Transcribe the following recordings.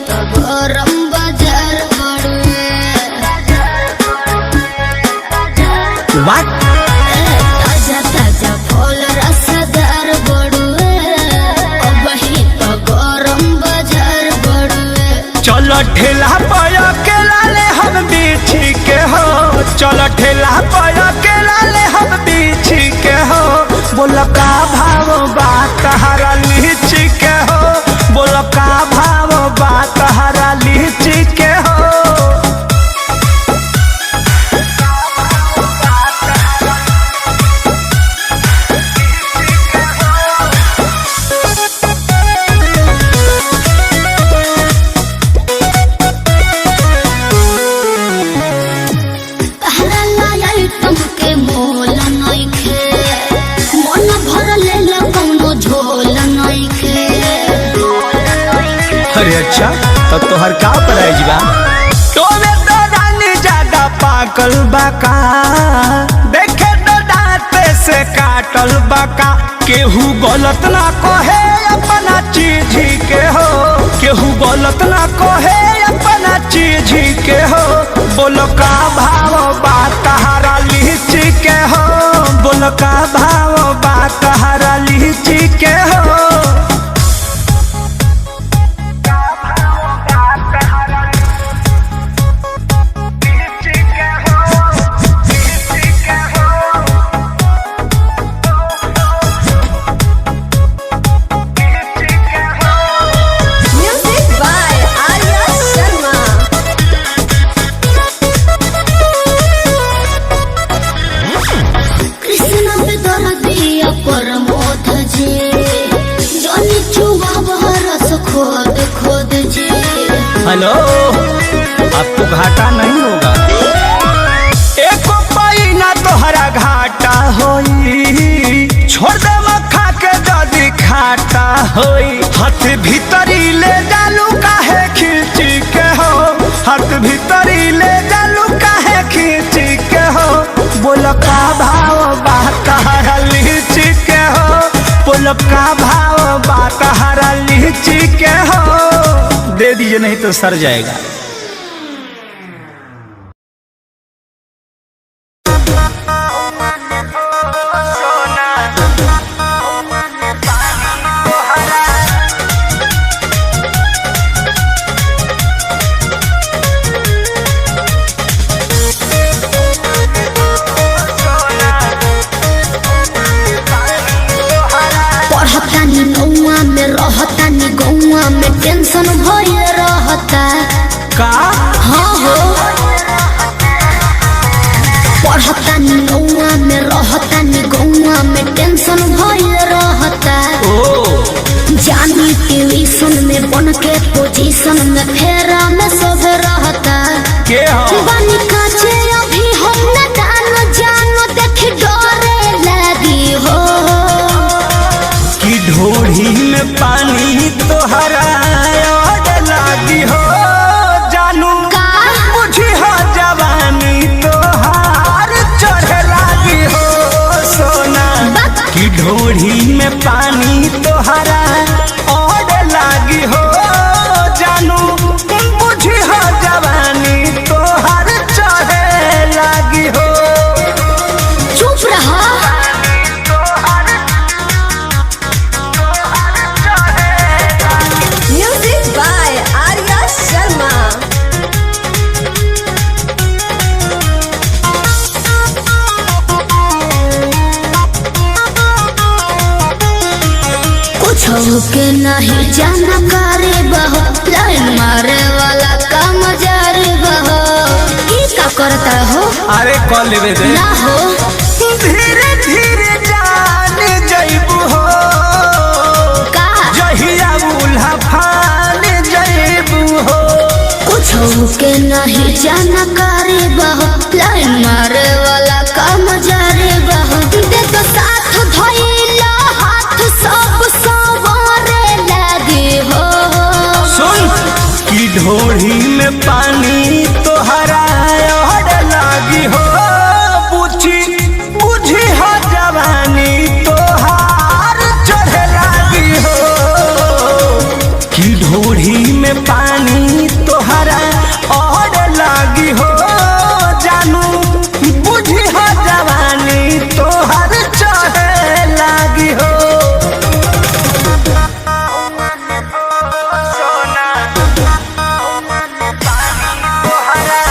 तो गरम बाजार पड़े। What? ताजा ताजा फल रसदार बड़ुए, अब ही तो गरम बाजार पड़े। चलो ठेला पाया के लाले हम बीछी के हो, चलो ठेला पाया के लाले हम बीछी के हो। बोलो का भाव बा तहरा लीची के हो, बोलो का भाव बा तहरा लीची के हो। तुमके मोल नइखे, मन भर लेला कौनो झोल नइखे। अरे अच्छा, तब तो हर का प्राइज बा। तोमे तो रानी ज्यादा पाकल बाका, देखे तो दांत से काटल बाका। केहू गलत ना कहे अपना चीज के हो, केहू गलत ना कहे अपना चीज के हो। बोलो का भाव बा तहरा लीची के हो, बोलो का भाव बा तहरा लीची के हो। हेलो, आपको घाटा नहीं होगा, एको पाई ना तोहरा घाटा होई। छोड़ दे मखा के जदी खाटा होई। हाथ भीतरी ले जालू काहे खींची के हो, हाथ भीतरी ले जालू काहे खींची के हो। बोलो का भाव बा तहरा लीची के हो, बोलो का भाव बा तहरा लीची के हो। दे दीजिए नहीं तो सर जाएगा। पढ़तानी नौआ में रहतानी गौआ में, टेंशन भइल रहता का? हाँ हो। पढ़तानी नौआ में रहतानी गौआ में, टेंशन भइल रहता। जानी ट्यूशन में बन के पोजीशन में, फेरा में सब रहता। के हो? बानी काचे अभी हम न जानो देख डरे लगी हो। कि ढोढ़ी में पानी तोहरा लागी हो, जानू का? बुझी हो जवानी तोहार चढ़े लागी हो सोना। कि ढोढ़ी में पानी तोहरा लागी हो, जानू बुझी हो जवानी तोहार चढ़े लागी हो। चुप रहा। Music by Arya Sharma. कुछ के नहीं जानकारी बहो, लाइन मारे वाला काम जारी बहो। की का करता हो? अरे कॉल लेवे दे ना हो। धीरे धीरे जान जइबू हो, का? जहिया उल्हा फान जइबू हो। कुछ के नहीं जानकारी बहो, लाइन मारे वाला काम जारी बहो। दे तो साथ धइला हाथ सब सवारे लगे हो। सुन कि ढोढ़ी में पानी तोहरा लागी हो, बुझी हो जवानी तोहार चढ़े लागी हो। कि ढोढ़ी में पानी तोहरा और लागी हो जानू बुझी हो जवानी तोहर चढ़े लागी हो सोना पानी तोहरा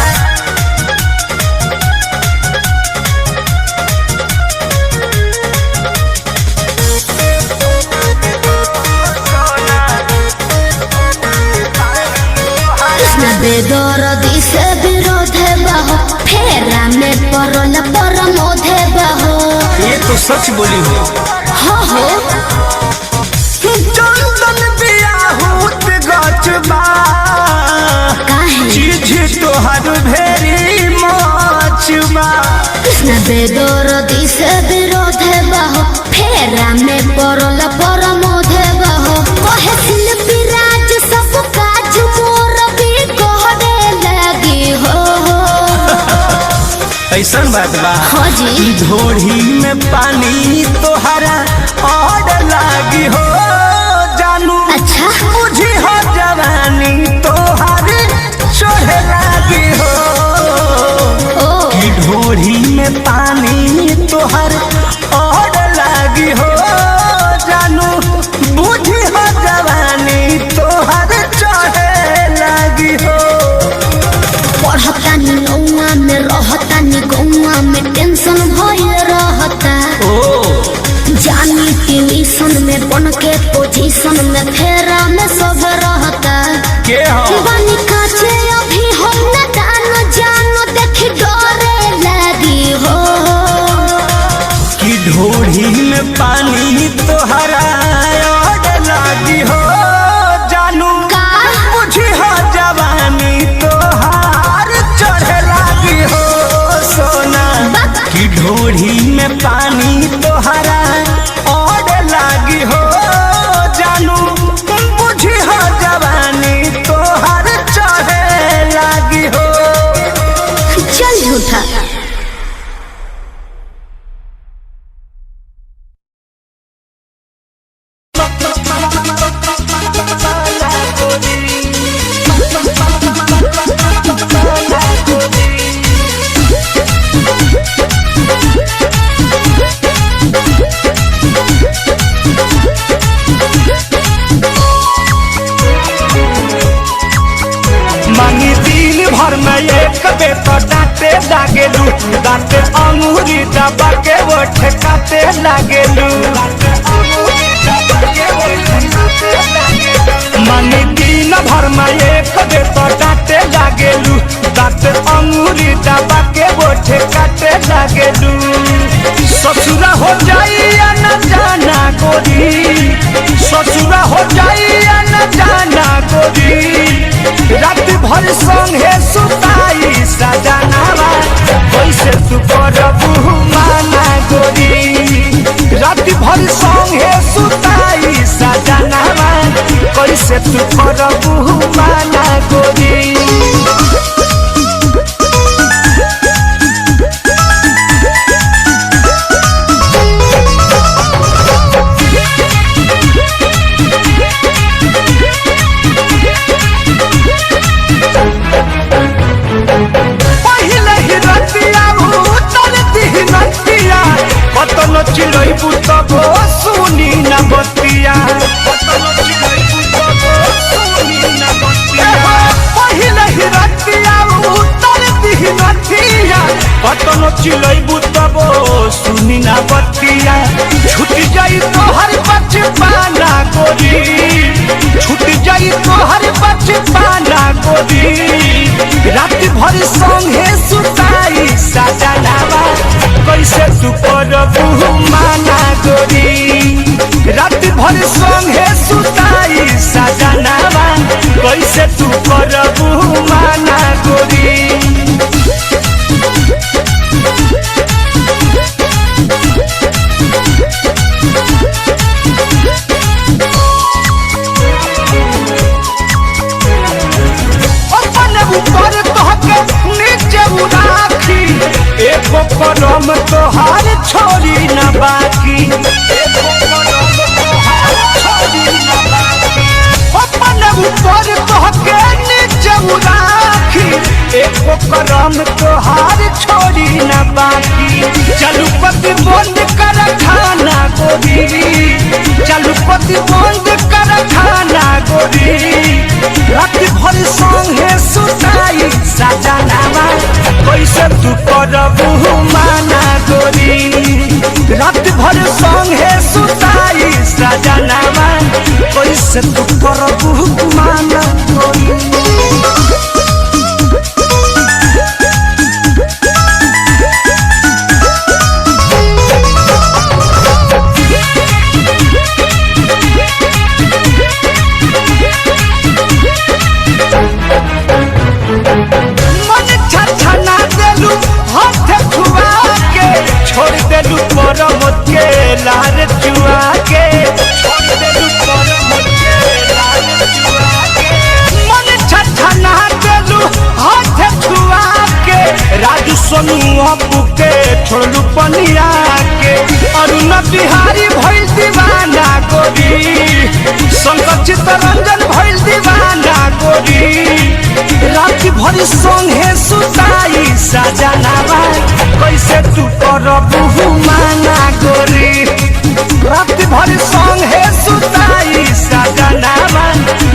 बेदर्दी से विरोध बहो फेरा में परल परमोध बहो ये तो सच बोली हो हो चंदन बियाहूत गचबा काहे चीज तोहर भेरी मचबा कृष्ण बेदर्दी से विरोध बहो फेरा में परल परमोध बहो कहे शिल्पी राज सब काज मोर भी कहरे लगी हो ऐसन बात बा हाँ जी ढोढ़ी में पानी तोहरा और लागी हो जानू अच्छा बुझी हो जवानी तोहर चढ़े लागी हो ओ कि ढोढ़ी में पानी तोहर और लागी हो जानू बुझी हो जवानी तोहर चढ़े लागी हो पढ़तानी नौआ में रहतानी गौआ में टेंशन भइल रहता जानी ट्यूशन में बन के पोजीशन में फेरा में सब रहता के हो बानी काचे अभी हम न दान जानो देखी डरे लगी हो कि ढोढ़ी में पानी तोहरा और लागी हो जानू का बुझी हो जवानी तोहार चढ़े लागी हो सोना कि ढोढ़ी में पानी तोहरा और लागी हो जानू बुझी हो जवानी तोहार चढ़े लागी हो चल झूठा मांगी दिन भर में एक बेर तो डांटे लागेलू दांते अंगूरी दबा के वो ठेकाते लागेलू मांगी दिन भर में एक बेर तो डांटे लागेलू दांते अंगूरी दबा के वो ठेकाते लागेलू ससुरा हो जाई या न जाना गोरी ससुरा हो जाई या न जाना गोरी रात भर संगे सुताई सजनावा कैसे तू करबू माना गोरी रात भर संगे सुताई सजनावा कैसे तू करबू माना गोरी चिड़ै पुतब सुनी न बतिया पहिले ही रतिया उतर दिही नथिया कतनो चिड़ै पुतब सुनी न बतिया छूट जाई तोहर बचपना गोरी छूट जाई तोहर बचपना गोरी रात भर संगे सुताई सजनावा कैसे तू करबू माना गोरी रात भर संगे सुताई सजनावा कैसे तू करबू माना गोरी उ राखी, एको करम तोहार छोड़ी न बाकी। चलू पति बंद कर खाना गोरी, चलू पति बंद कर खाना गोरी। रात भर संगे सुताई सजनावा, कैसे तू करबू माना गोरी। रात भर संगे सुताई सजनावा, कैसे तू करबू माना गोरी। मन छछना देलू हाथ छुआ के, छोड़ देलू परम के लार चुआ के, छोड़ देलू परम के लार चुआ के। मन छछना देलू हाथ छुआ के, राजू सोनू अपू के छोड़लू पनिया के। अरुण बिहारी भइल दीवाना गोरी, शंकर चित्तरंजन भइल दीवाना गोरी। रात भर संगे सुताई सजनावा, कैसे तू करबू माना गोरी। रात भर संगे सुताई सजनावा,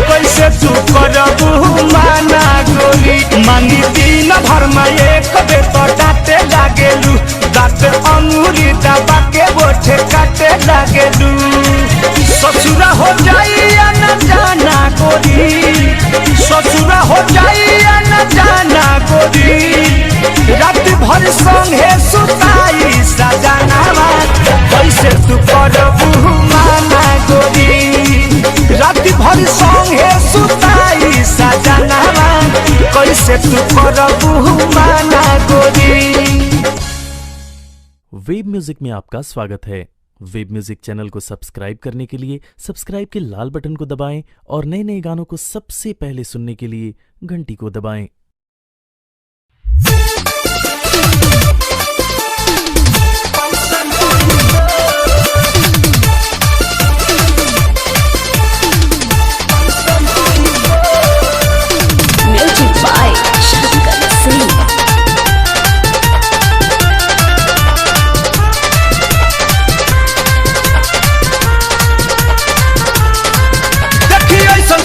कैसे तू करबू माना गोरी। मांगी दिन भर में एक बेर तो डांटे लागेलू, दांत अंगूरी दबा के बोझे काटे लागेलू। ससुरा हो जाई न जाना गोरी, ससुरा हो जाई न जाना गोरी। रात भर संगे सुताई सजनावा, कैसे तू करबू माना गोरी। रात भर संगे सुताई सजनावा, कैसे तू करबू माना गोरी। वेब म्यूजिक में आपका स्वागत है। वेब म्यूजिक चैनल को सब्सक्राइब करने के लिए सब्सक्राइब के लाल बटन को दबाएं और नए नए गानों को सबसे पहले सुनने के लिए घंटी को दबाएं। Music by Shankar Singh.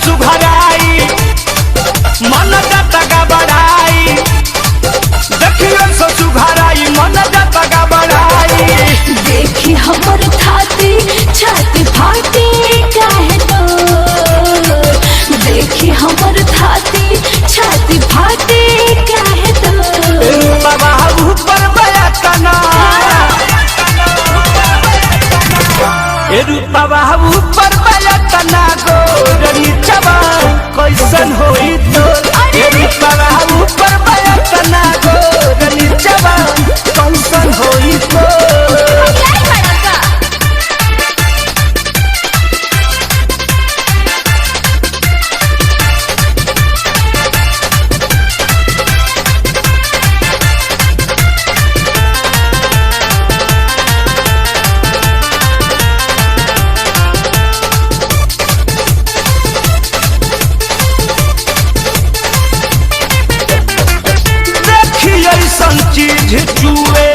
सुघराई मन जाता गबड़ाई, देखियो सुघराई मन जाता गबड़ाई। देखी हमर छाती छाती फाटी काहे तो, देखी हमर छाती छाती फाटी काहे तो। बाबा ऊपर बया तना, बाबा ऊपर बया तना गोरी चबा, कैसन होई तो। बाबा ऊपर बया तना गोरी चबा, कैसन होई तो। चीज चुए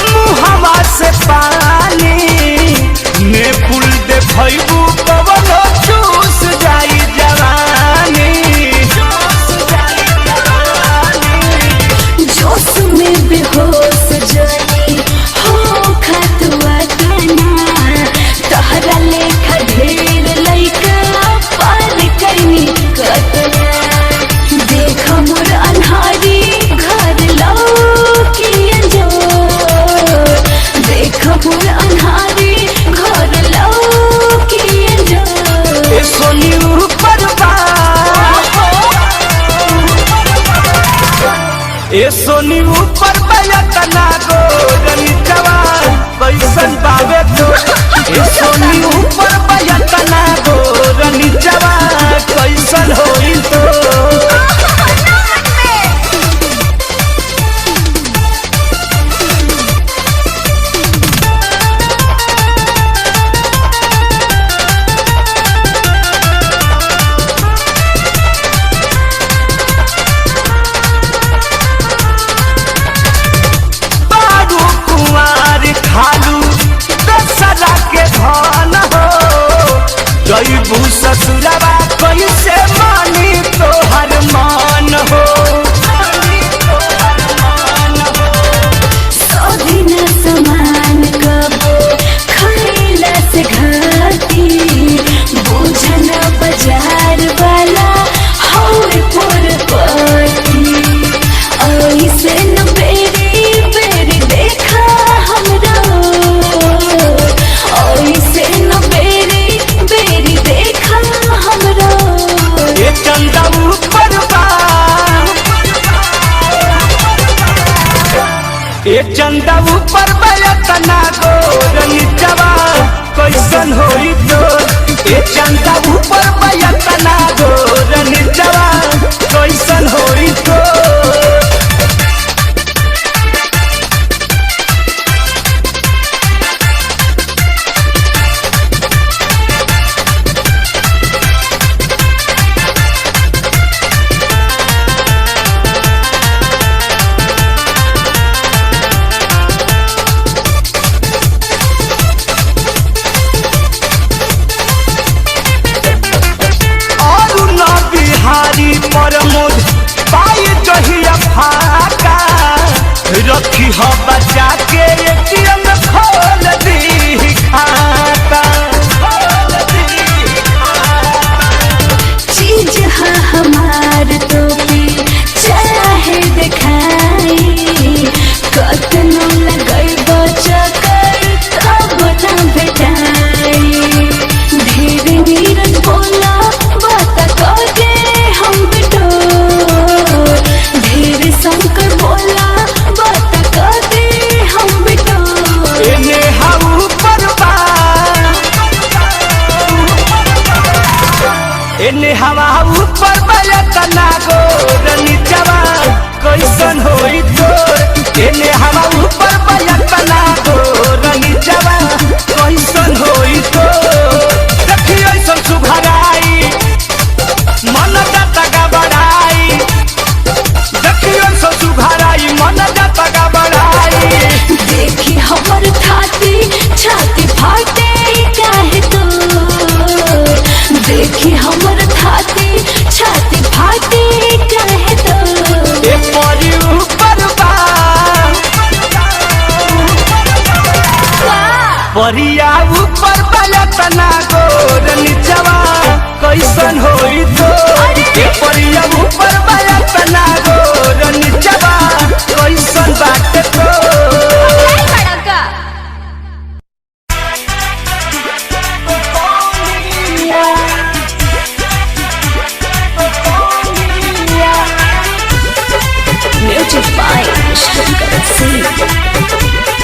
मुहवा से पानी में पुल दे भैबू कवनो चूस जाई जवानी, जोश में बेहोश जाई हो खतवा तना। तहरा लेखा ढेर लइका पार करनी कतना। देख मोर अन्हारी घर लौकिया जो, देख मोर अन्हारी घर लौकिया जो। ए सोनी ऊपर बा, ए सोनी ऊपर बया तना गोरी चबा, कैसन बावे तो। ए सोनी ऊपर बया तना गोरी चबा, कैसन होई तो। ऊपर बा ए चंदा ऊपर बयतना गोर निचवा कैसन होई तो ए चंदा ऊपर बयतना गोर निचवा कैसन होई तो बिहारी प्रमोद पाई जहिया फाका रखी हो बचा के एटीएम खोल दी खाता चीज है हमार तो भी चाहे दिखाई कतनो लगाई बचकर तब न भेटाई धीरे नीरज बोला बात कहे हम बिटोर धीरे शंकर बोला बात कहे हम बिटोर एने हाउ परबा एने हवा ऊपर बयतना गोर निचवा कैसन होई तोर एने हवा ऊपर बयतना गोर निचवा कैसन होई तोर देखी ऐसन सुघराई मन जाता गबड़ाई देखी ऐसन सुघराई मन जाता गबड़ाई देखी हमर छाती फाटे काहे तो देखी हमर छाती फाटे काहे तो ए परी ऊपर बा परिया ऊपर बयतना गोर निचवा कैसन होई तो ए परिया ऊपर बयतना गोर निचवा कैसन बाटे तो music by Shankar Singh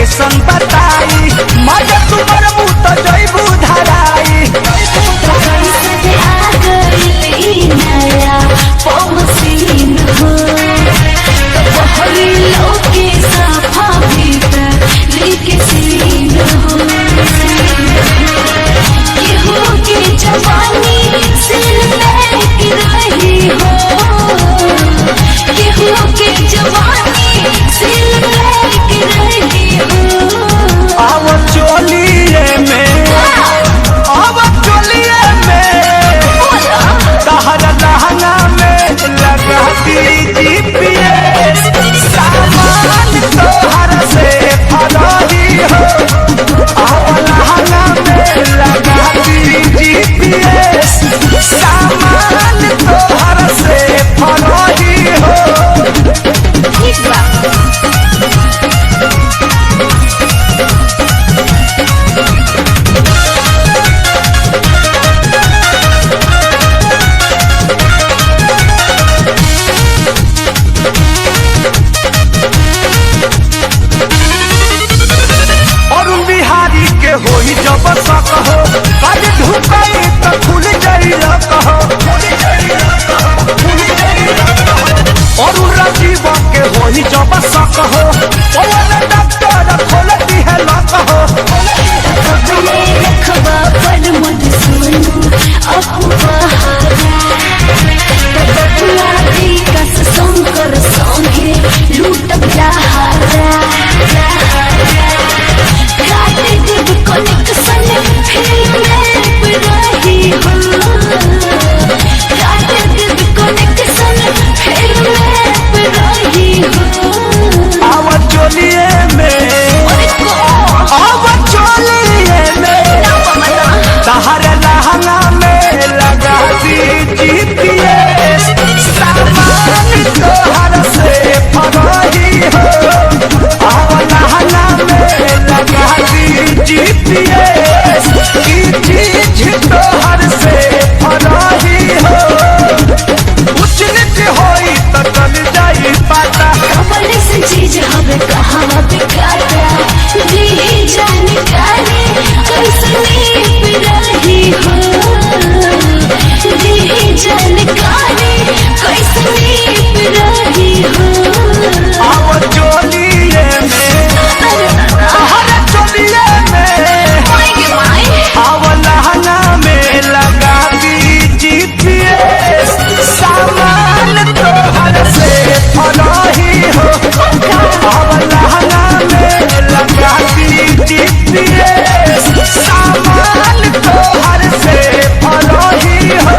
location बताई मजा तुम्हार मुँह तो जइबू धराई। कैसे आ गई नया पमसीन हो बहरी लोके साफा भीतर लेके सीन हो केहू के जवानी सिर लेके रही हो केहू के जवानी सिर लेके रही हो। अब चोलिए में अब चोलिए में तहरा लहंगा में लगा दी GPS सामान तोहर से फरारी हो। अब लहंगा में लगा दी GPS सामान तोहर से फरारी हो। अरुण बिहारी के होई जब सक हो काज ढुकाई त खुल जाई लक हो। अरुण राजीव के होई जब सक हो ओला डॉक्टर खोलती है लक हो। अपने रखबा पर मुझ सुनू अपहारा बबुआ दी कस संकर संगे लूटब जहारा काटे देव कनेक्शन फिर मैं रही हो काटे देव कनेक्शन फिर मैं रही हो। अब चोलिए में अब चोलिए में तहरे लहंगा में लगा दी GPS सामान तोहर से फरारी हो। अब लहंगा में लगा दी GPS की चीज तोहर से फरारी हो। उच नीच होई तो चल जाई पता कमल से चीज हमें कहाँ बिकाता दी जानकारी कैसे रही हो दी जानकारी कैसे रही हो। अब चोलिए में हर चोलिए में अब लहंगा में लगा दी GPS सामान तोहर से फरारी हो। अब लहंगा में लगा दी GPS सामान तोहर से फरारी हो।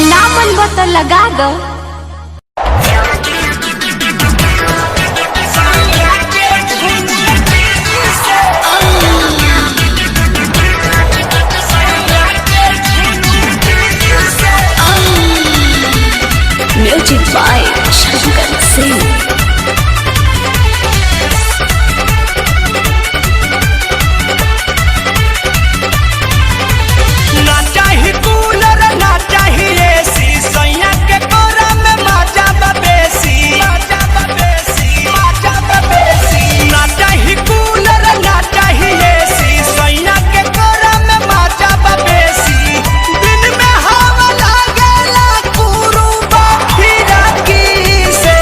नामन बता लगा दो। Music by Shankar Singh. ना चाही कूलर ना चाही AC सैया के कोरा में मजा बेसी ना चाही कूलर ना चाही AC सैया के कोरा में मजा बेसी। दिन में हवा लागेला कुरुबा फिरकी से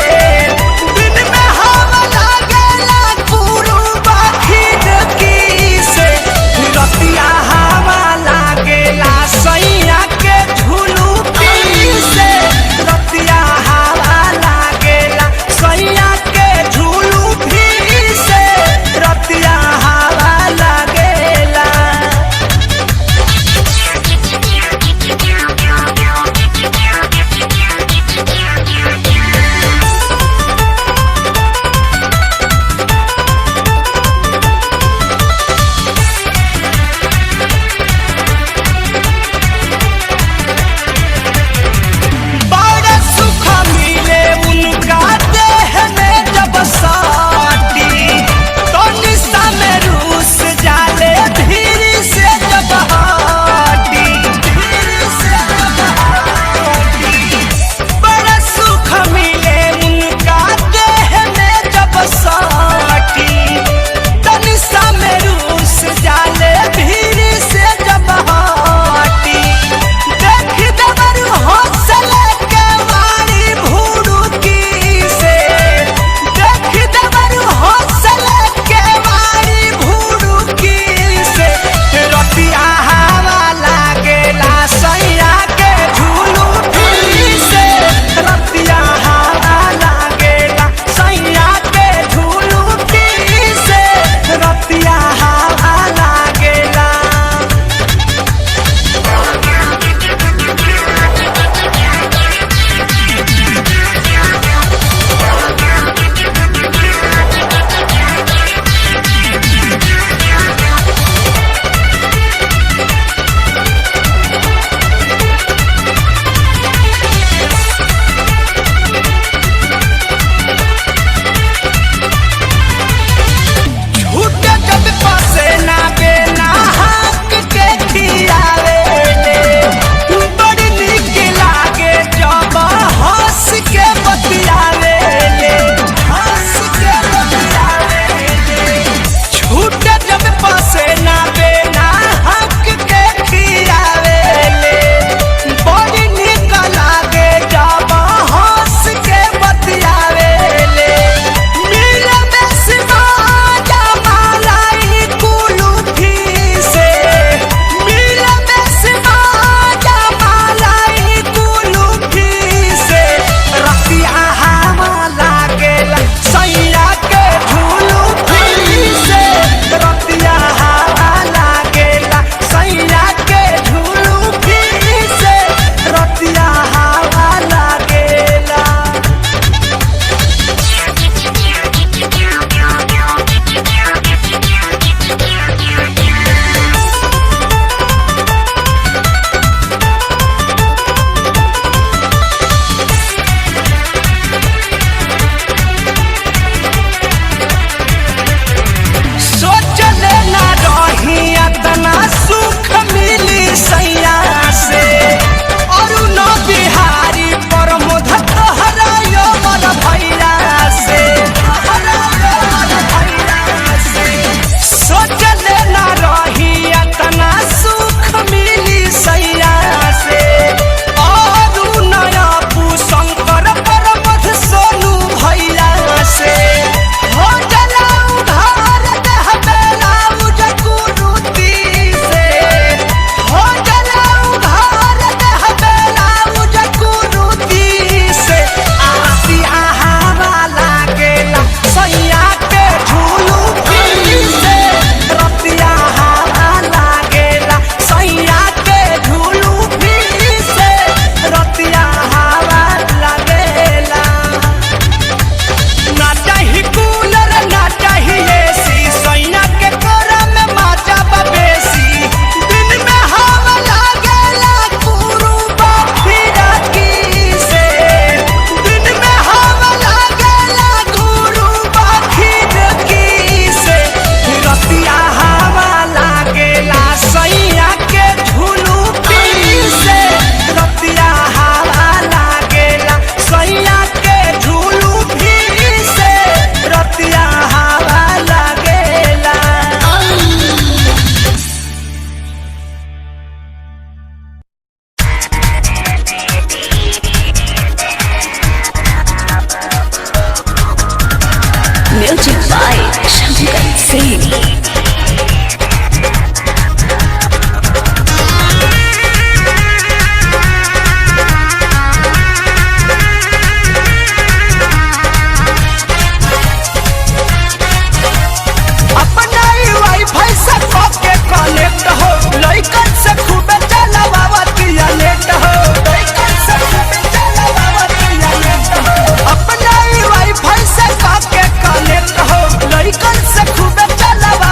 Singh. अपना ही वाईफाई से के कनेक्ट हो लइकन से खूबे चलावतिया नेट हो लइकन से खूबे चलावतिया नेट हो अपना ही वाईफाई से के कनेक्ट हो लइकन से खूबे चलावतिया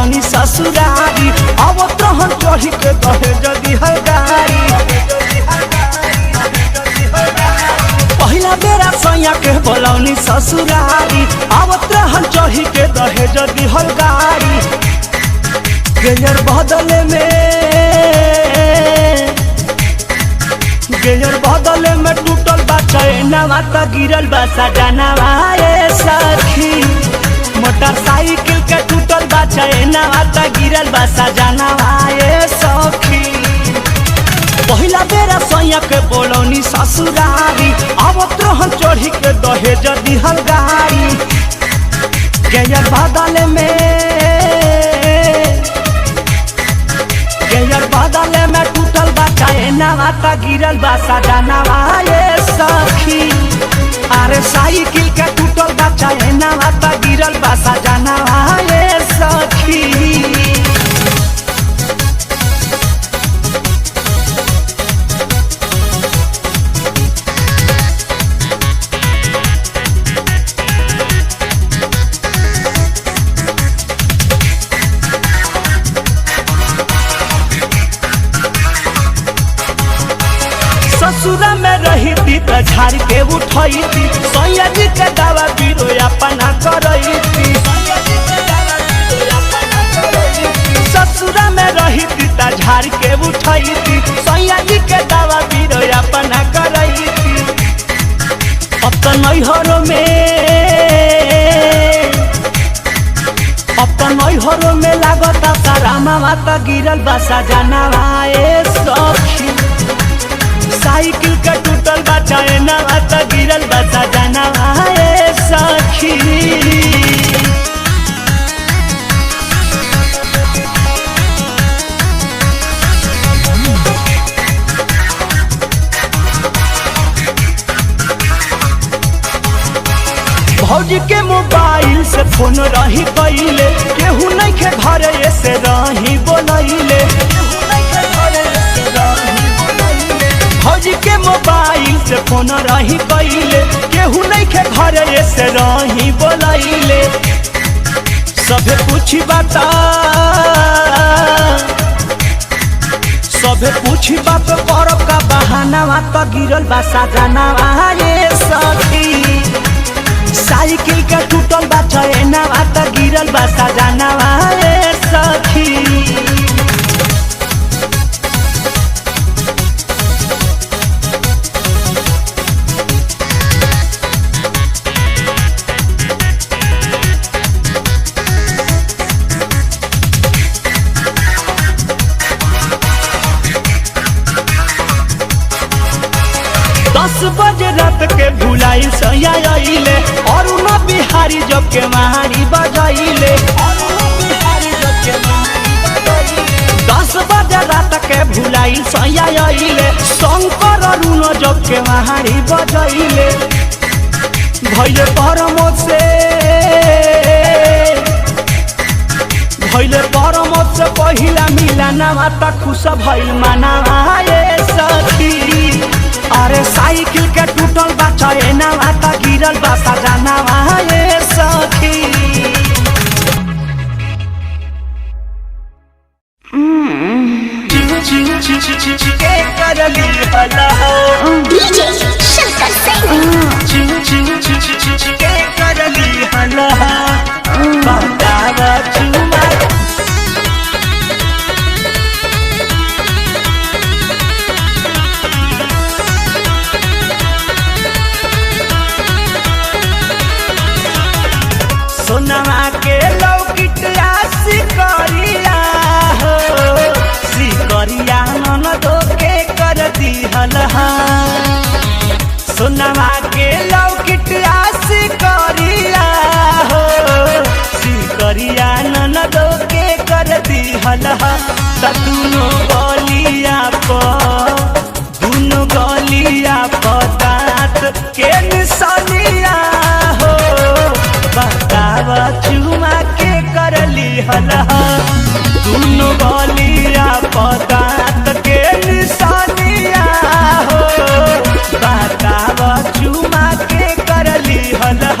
बोलौनी ससुरारी अब तहन चढ़ी के दहे जदी हलगारी पहिला बेरा सैया के बोलौनी ससुरारी अब तहन चढ़ी के दहे जदी हलगारी गेयर बदले में टूटल बा चैनवा त गिरल बा सजनवा ए सखी मोटरसाइकिल के टूटल बा चैनवा त गिरल बा सजनवा ए सखी पहिला बेरा सैया के बोलौनी ससुरारी अब तोहन चढ़ी के दहेज दिहल गाड़ी गेयर बदले में टूटल बा चैनवा त गिरल बा सजनवा ए सखी अरे साइकिल के टूटल बा चैनवा त गिरल बा सजनवा ए सखी ससुरा में रही थी त झाड़ के उठई थी सैया जी के दावा बीरो अपना करई थी ससुरा में रही थी त झाड़ के उठई थी सैया जी के दावा बीरो अपना करई थी अब तो नैहरों में लागता सारा मामा त गिरल बा सजनवा ए सखी साइकिल का टूटल बा चैनवा त गिरल बा सजनवा ए सखी भौजी के मोबाइल से फोन रही कइले केहू नहीं के घरे से रही बोलैले भौजी के मोबाइल से फोन रही कइले केहू नहीं के घरे से रही बोलैले सभे पूछी बात करब का बहानावा त गिरल बा सजनवा ए सखी साइकिल के टूटल बा चैनवा त गिरल बा सजनवा ए सखी बजे रात के भुलाई सैया आइले और न बिहारी जब के मारी बजाइले 10 बजे रात के भुलाई सैया आइले शंकर अरुण जब के मारी बजाइले भइले परमोद से पहिला मिलनवा त खुश भइल मनवा ए सखी अरे साइकिल के टूटल बा चैनवा त गिरल बा सजनवा ए सखी के करली हला डीजे शंकर सिंह के करली हला बतावा चुमा सोनवा के लौकिट सिकरिया हो सिकरिया ननदो के कर दिहल सोनवा के लौकिट सिकरिया हो सिकरिया ननदो के कर दिहल त दुनो गलिया दांत के निशानिया हो बतावा चुमा के करली हला दुनो गलिया दांत के निशानिया हो बतावा चुमा के करली हला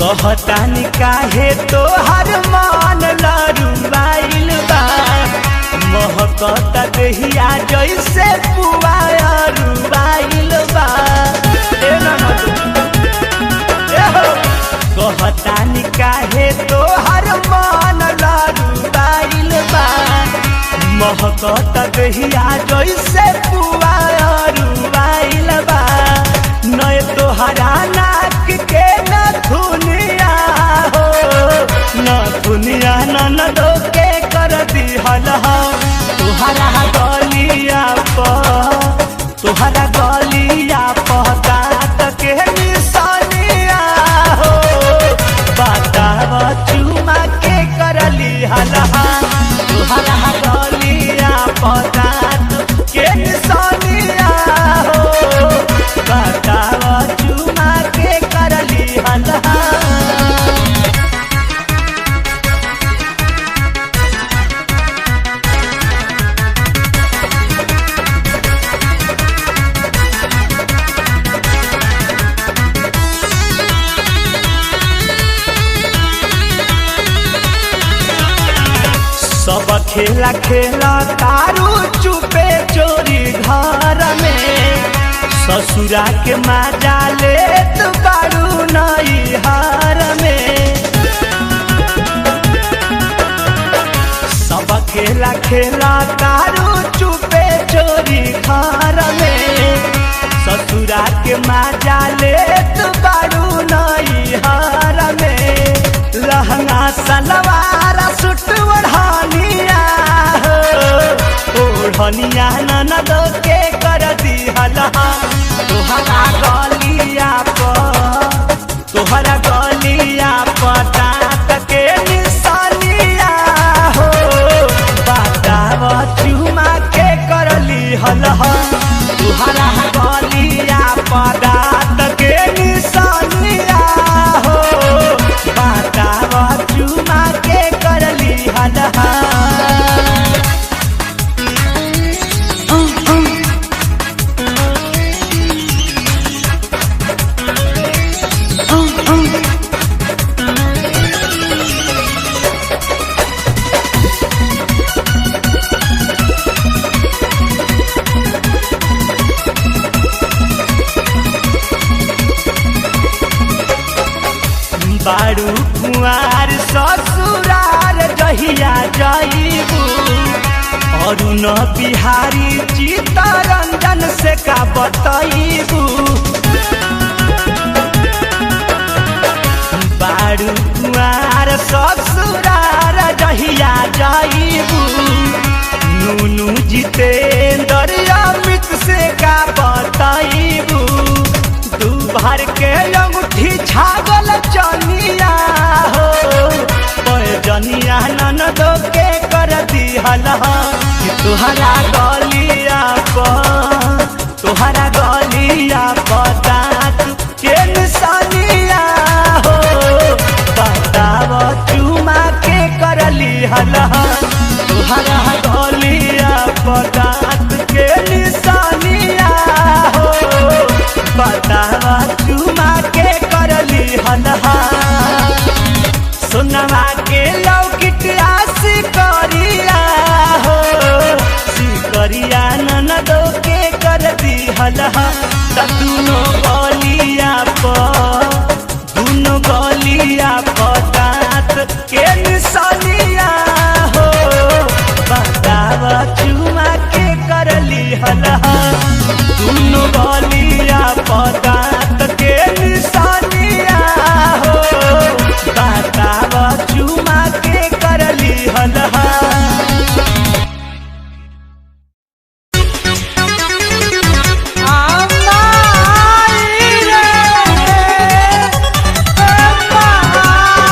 कहतानी काहे तोहर मन लरुबाइल बा महकता देहिया जैसे पुआ रुबाइल बा कहतानी काहे तोहर मन लरुबाइल बा महकता देहिया जैसे पुआ रुबाइल बा नय तोहरा नाक के नथुनिया हो नथुनिया ननदो के कर दिहल तोहरा गलिया दाँत के निशानिया हो बताव चुमा के कर लिहल तोहरा गलिया दाँत के निशानिया हो बताव चुमा के कर लिहल सब खेला खेला तारू चुपे चोरी घर में ससुरा के मजा ले तू बारू नैहर में सब खेला खेला तारू चुपे चोरी घर में ससुरा के मजा ले तू बारू नैहर में लहंगा सलवार सूट ओढ़निया हो ओढ़निया ननदो के कर दिहल तोहरा गलिया दाँत के निशानिया हो बताव चुमा के कर लिहल तोहरा गलिया दाँत के निशानिया हो बताव चुमा के कर लिहल बारू कुआर ससुरार जहिया जाइबू अरुण बिहारी चित्तरंजन से का बतइबू बारू कुआर ससुरार जहिया जाइबू नूनू जितेंद्र अमित से का बतइबू दू भर के अंगूठी छागल चनिया हो जनिया ननदो के कर दिहल तोहरा गलिया दाँत के निशानिया हो बताव चुमा के कर लिहल तोहरा गलिया दाँत के निशानिया हो बताव चुमा के कर लिहल सोनवा के लौकिट सिकरिया हो सिकरिया ननदो के कर दिहल दुनो गलिया दाँत के निशानिया हो बताव चुमा के कर लिहल दुनो गलिया दाँत के निशानिया हो बताव चुमा के कर लिहल Bye.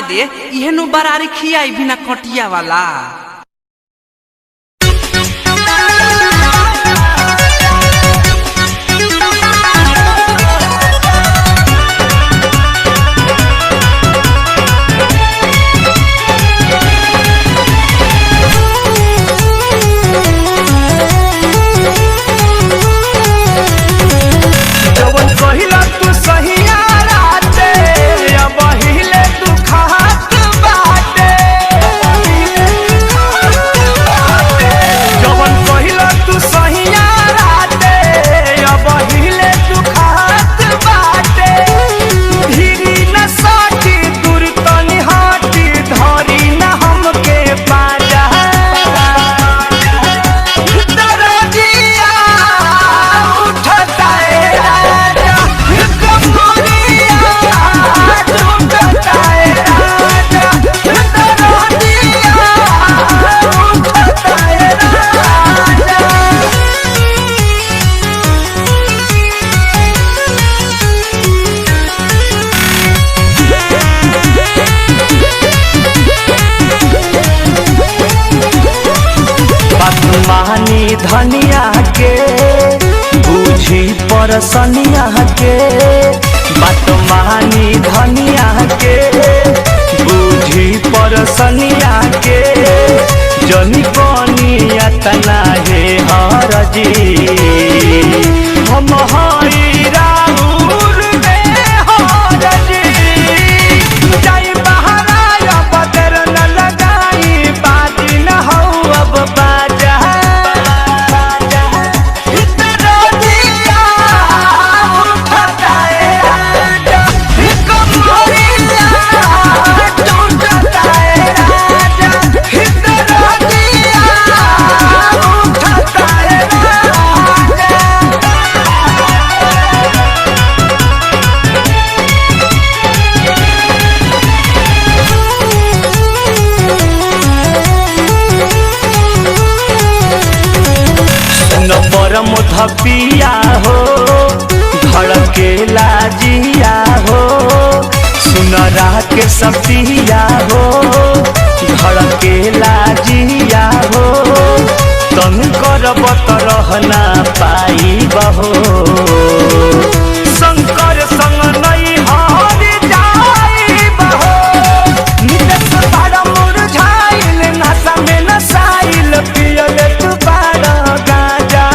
दे इहेनु बरारी खियाई बिना कटिया वाला। धनिया के बूझी परसनिया के बात मानी धनिया के बूझी परसनिया के जनी कनिया तना हे हरजी हम हई राउर में हरजी जाई बहरा बदर न लगाई बाजी न हो अब बाजा पिया हो धड़के लाजिया हो सुनरा के सपिया हो धड़के लाजिया हो तन करब त रहना पाई बहो शंकर संग नहीं हर जाई बहो नित बाड़ा मुरझाइल नशा में नसाइल पियल तू बाड़ा गाजा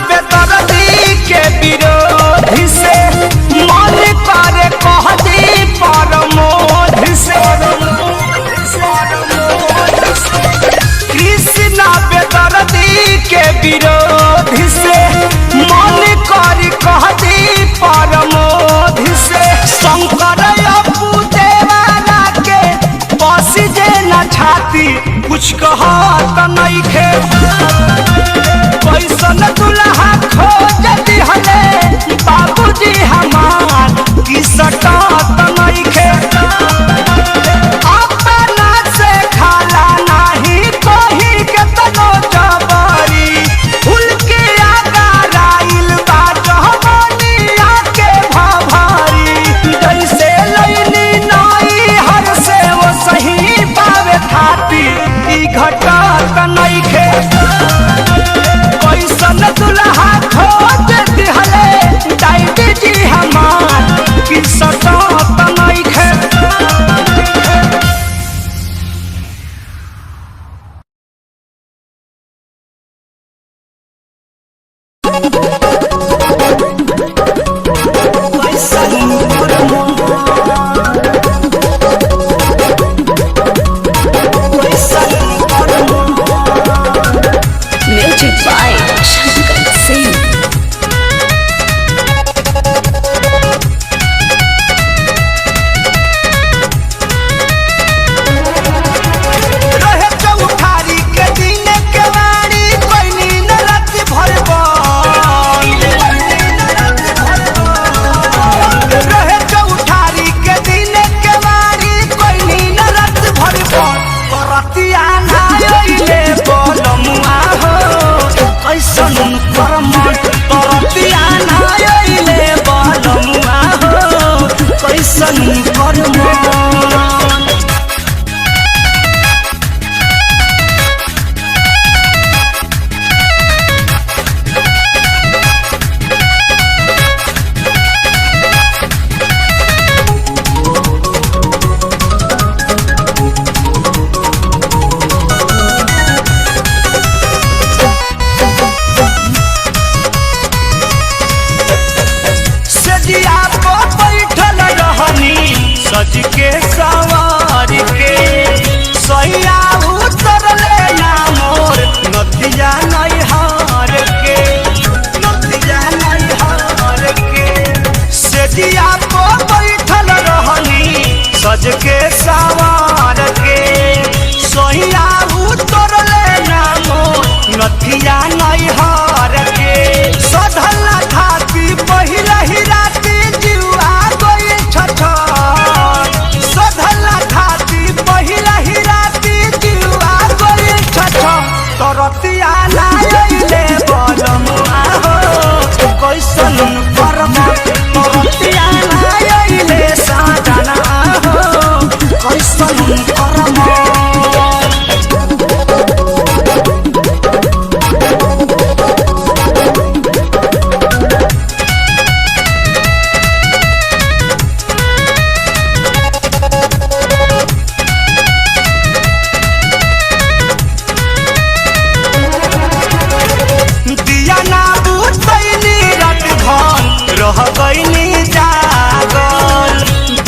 बेदर्दी के विरोधी से मन करे कहदी परमोध से कृष्णा बेदर्दी के विरोधी से मन करी कहदी परमोध से शंकर अपू देवाला के बसी जे न छाती कुछ कहत नइखे कैसन दुल्हा खोज दिहले बाबूजी हमार की सटत नइखे अपना से खाला नाही कोही के तनो जबरी फूल के आगा राइल बा जहमनिया के भभरी जैसे लैनी नई हर से वो सही पावे खाती ई घटत नइखे कैसन दुल्हा खोज दिहले डाइडी जी हमार की सटत नइखे म्यूजिक बाय शंकर सिंह। रहे चौठारी के दिन के वाणी कोई नींद रात भर रहे चौठारी के दिन के वाणी कोई नींद रात भर करतिया ना आइले बोलमुआ हो कैसन कर्म करतिया ना आइले बोलमुआ हो कैसन कर्म सजिया को बैठल रहनी सज के सवार के सैया उतरले ना मोर नदिया नैहार के नदिया नैहार के सजिया को बैठल रहनी सज के सवार के सैया उतरले ना मोर नदिया नैहार के सधल खाती पहिला ही राती जुआ गई छठ सधल खाती पहिला ही राती जुआ गई छठ तरतिया ना आइले बोलमुआ हो कैसन कर्म तरतिया ना आइले साजना हो कैसन कर्म दिया ना बुझैनी रात भर रह गईनी जागल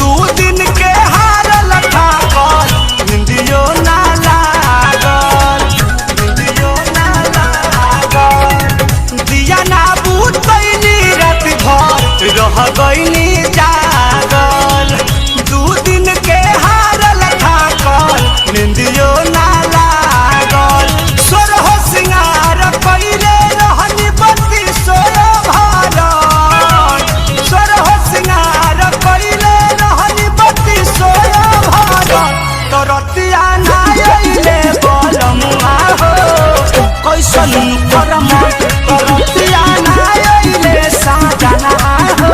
2 दिन के हारल थाकल निंदियो ना लागल निंदियो ना लागल दिया ना बुझैनी रात भर रह गईनी जागल 2 दिन के हारल थाकल निंदियो ना लागल सोरह सिंगार कइले रहनी बत्ती सोयो भारत सोरह सिंगार कइले रहनी बत्ती सोयो भारत तरतिया ना आइले बोलमुआ हो कैसन कर्म तरतिया ना आइले साजना हो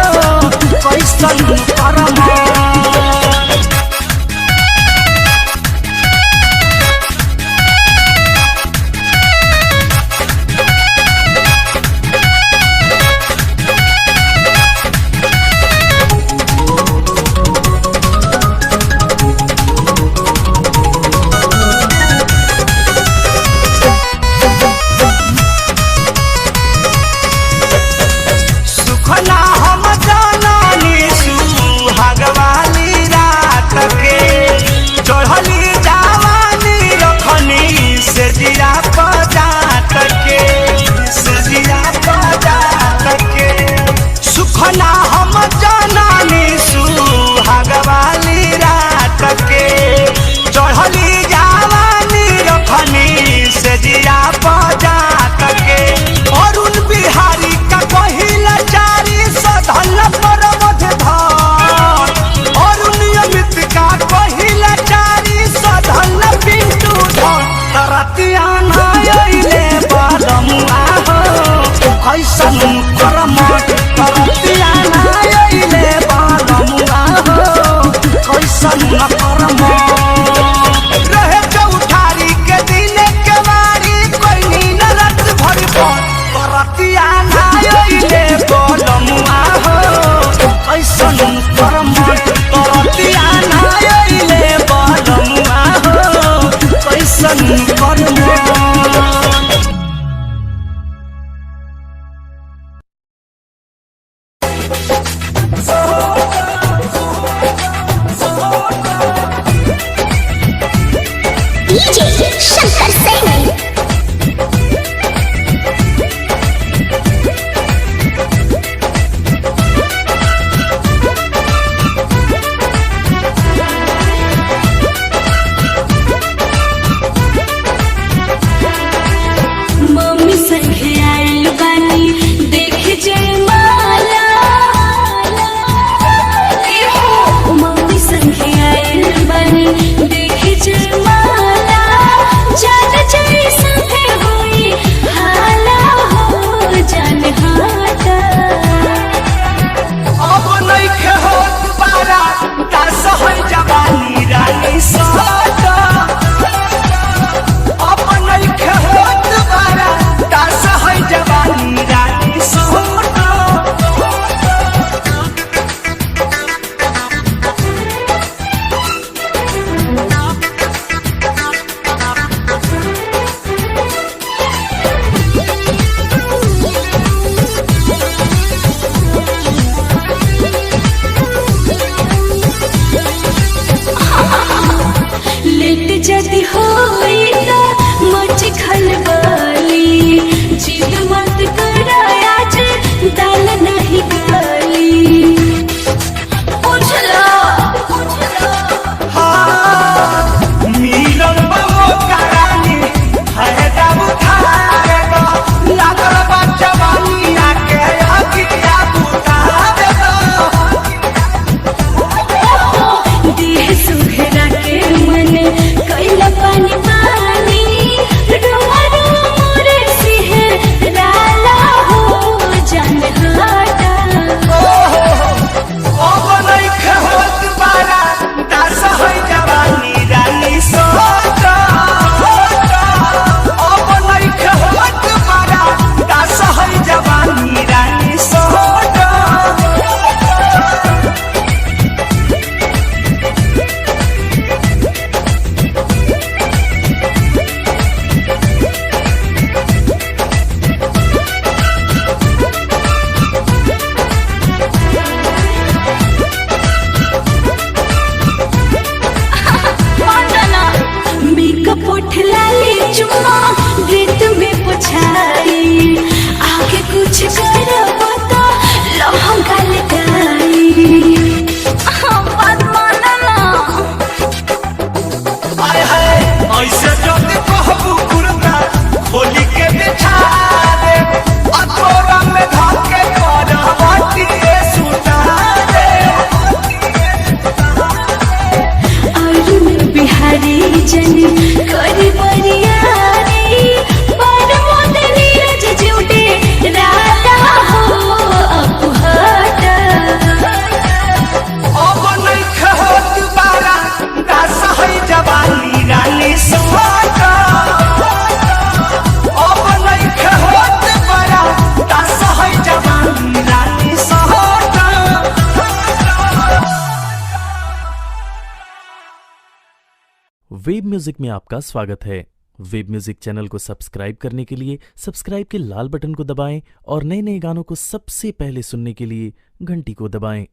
वेब म्यूजिक में आपका स्वागत है। वेब म्यूजिक चैनल को सब्सक्राइब करने के लिए सब्सक्राइब के लाल बटन को दबाएं और नए नए गानों को सबसे पहले सुनने के लिए घंटी को दबाएं।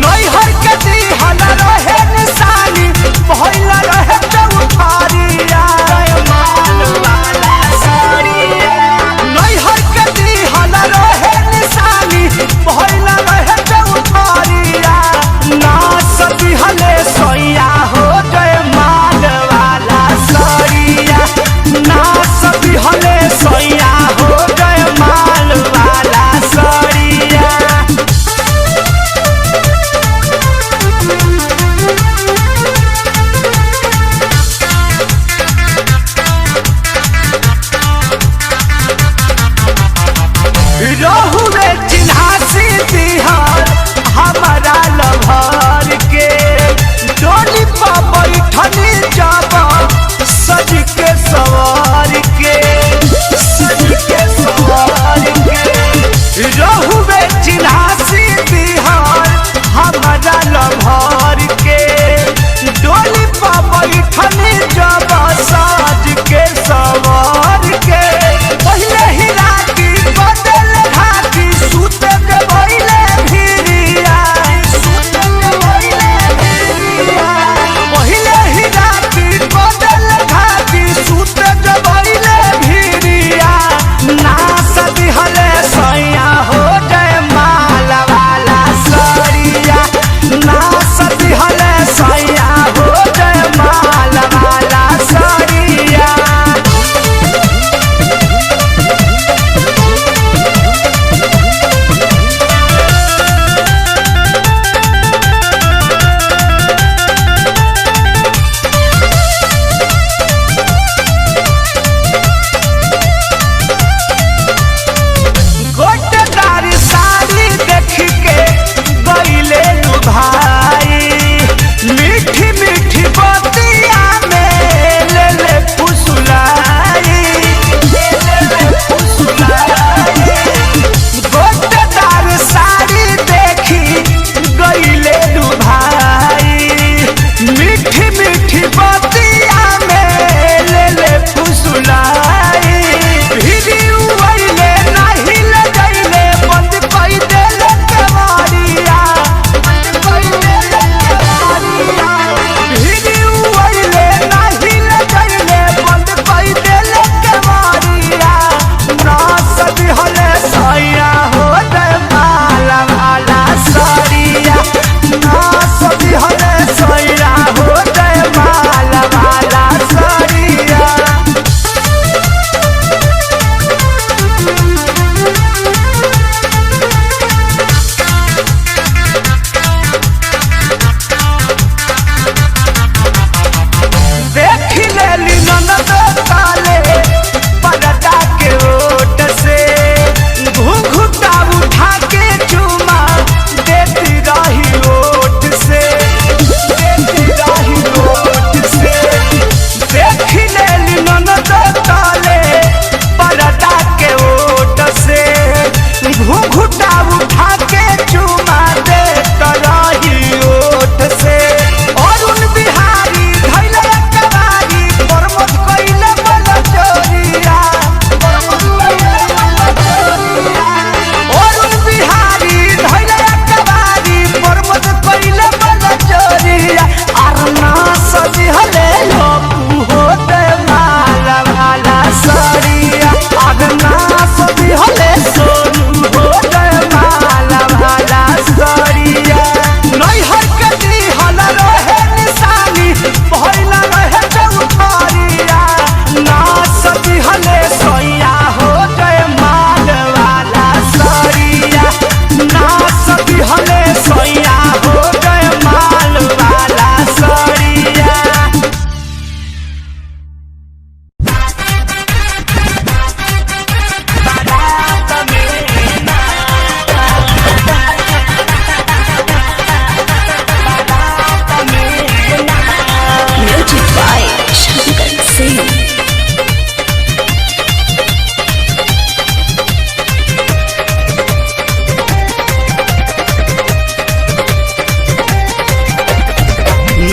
नैहर के दिहल रहे निशा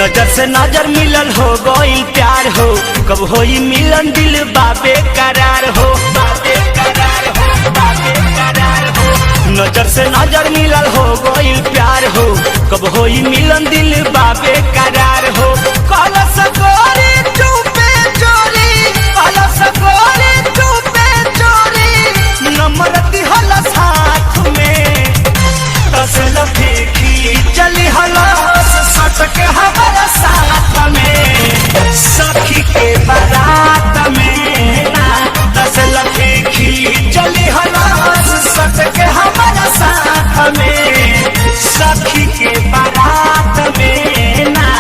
नजर से नजर मिलल हो गइल प्यार हो, कब होई मिलन दिल बाबे करार हो, बाबे करार हो, बाबे करार हो। नजर से नजर मिलल हो गइल प्यार हो, कब होई मिलन दिल बाबे करार हो। कल सकोरी चुपे चोरी, कल सकोरी चुपे चोरी, नंबर दिहल साथ में तसल फेंकी चली हलस सटके हमारा साथ में, सखी के बारात में ना तसल फेंकी चली हलस सटके हमारा साथ में, सखी के बारात में ना।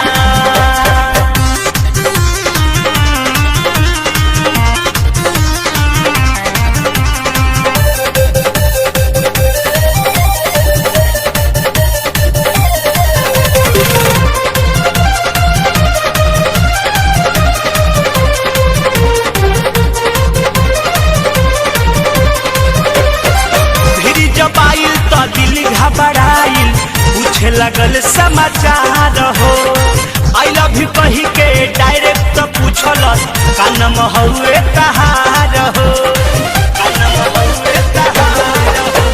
दिल घबराइल पूछे लगल समाचार हो, आई लव यू कही के डायरेक्ट पूछलस का नाम हउए तहार हो, का नाम हउए तहार हो।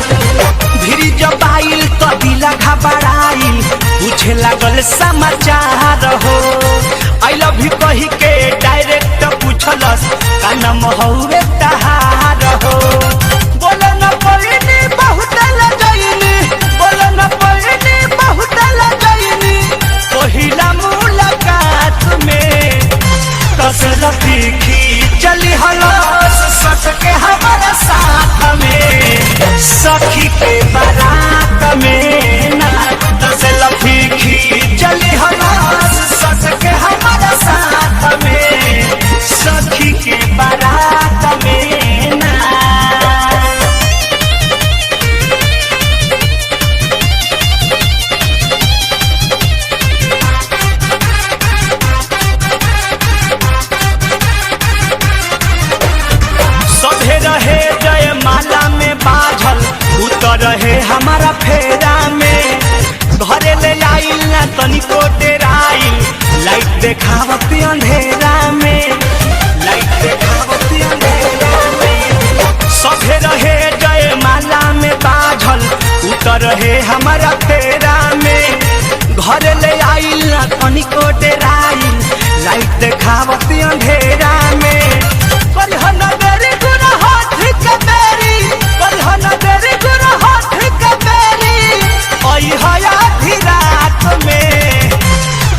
भिरी जब आइल तो दिल घबराइल पूछे लगल समाचार हो, आई लव यू कही के डायरेक्ट पूछलस का नाम हउए तहार हो। बोले न पड़नी बहुत पहिला मुलाकात में तसल फेंकी चली हलस सटके हमारा साथ में, सखी के बारात में ना तसल फेंकी चली हलस सटके हमारा साथ में, सखी के बारात में ना। रहे जय माला में बाझल उतर रहे हमारा फेरा में, घरे ले आइल ना तनिको डेराइल, लाइट देखावत अंधेरा में, लाइट देखावत अंधेरा में। सभे रहे जय माला में बाझल उतर रहे हमारा फेरा में, घरे ले आइल ना तनिको डेराइल, लाइट देखावत अंधेरा में।